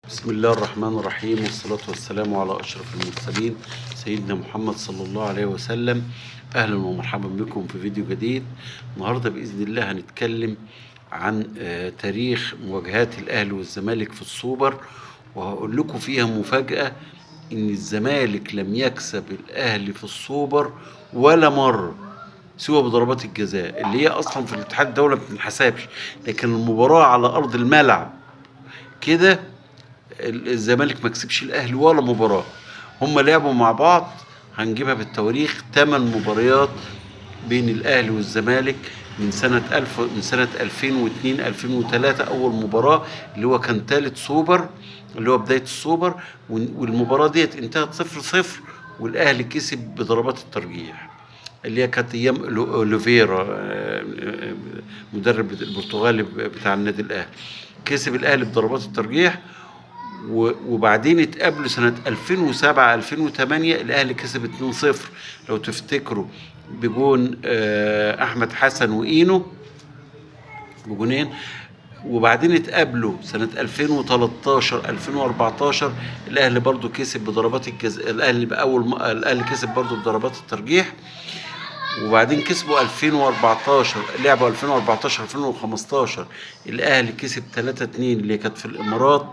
بسم الله الرحمن الرحيم، والصلاة والسلام على أشرف المرسلين سيدنا محمد صلى الله عليه وسلم. أهلا ومرحبا بكم في فيديو جديد. النهاردة بإذن الله هنتكلم عن تاريخ مواجهات الأهلي والزمالك في السوبر، وهقول لكم فيها مفاجأة إن الزمالك لم يكسب الأهلي في السوبر ولا مرة سوى بضربات الجزاء اللي هي أصلا في الاتحاد الدولي ما بتنحسبش، لكن المباراة على أرض الملعب كده الزمالك ما كسبش الاهلي ولا مباراه. هم لعبوا مع بعض، هنجيبها بالتواريخ 8 مباريات بين الاهلي والزمالك من سنه 2002 2003 اول مباراه اللي هو كان ثالث سوبر اللي هو بدايه السوبر، والمباراه ديت انتهت 0-0 والاهلي كسب بضربات الترجيح اللي هي كانت ايام اوليفيرا مدرب البرتغالي بتاع النادي الاهلي. كسب الاهلي بضربات الترجيح، وبعدين اتقابلوا سنة 2007 2008 الأهلي كسب 2-0 لو تفتكروا بجون أحمد حسن وإينو بجونين. وبعدين اتقابلوا سنة 2013 2014 الأهلي برضو كسب بضربات الجزاء، الأهلي كسب برضو بضربات الترجيح. وبعدين كسبوا 2014 لعبوا 2014 2015 الأهلي كسب 3-2 اللي كانت في الإمارات،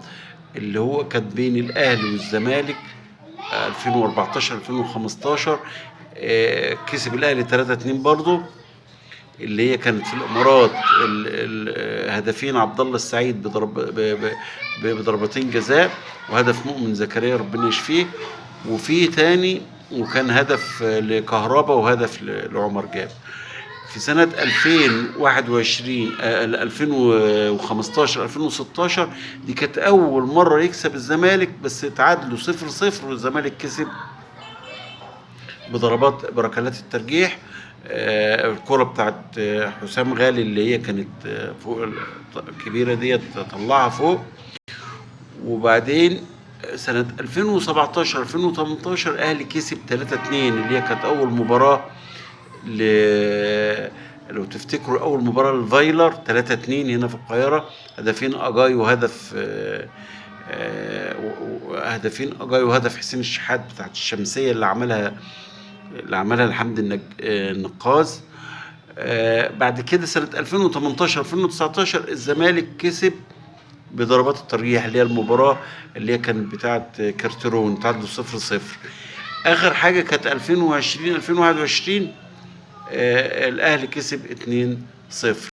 اللي هو كانت بين الاهلي والزمالك 2014 2015. كسب الاهلي 3-2 برضه اللي هي كانت في الامارات. هدفين عبد الله السعيد بضربتين جزاء، وهدف مؤمن زكريا ربنا يشفيه، وفي تاني وكان هدف لكهربا وهدف لعمر جاب. في سنة 2021 2015 2016 دي كانت أول مرة يكسب الزمالك، بس تعادلوا 0-0 والزمالك كسب بركلات الترجيح. الكرة بتاعت حسام غالي اللي هي كانت فوق الكبيرة ديت طلعها فوق. وبعدين سنة 2017 2018 الأهلي كسب 3-2 اللي هي كانت أول مباراة لو تفتكروا أول مباراة للفايلر 3-2 هنا في القاهرة. هدفين أجاي وهدف حسين الشحات بتاعت الشمسية اللي عملها الحمد النقاز. بعد كده سنة 2018 2019 الزمالك كسب بضربات الترجيح اللي هي المباراة اللي هي كانت بتاعت كارتيرون تعادلوا 0-0. آخر حاجة كانت 2020 2021 الأهلي كسب 2-0.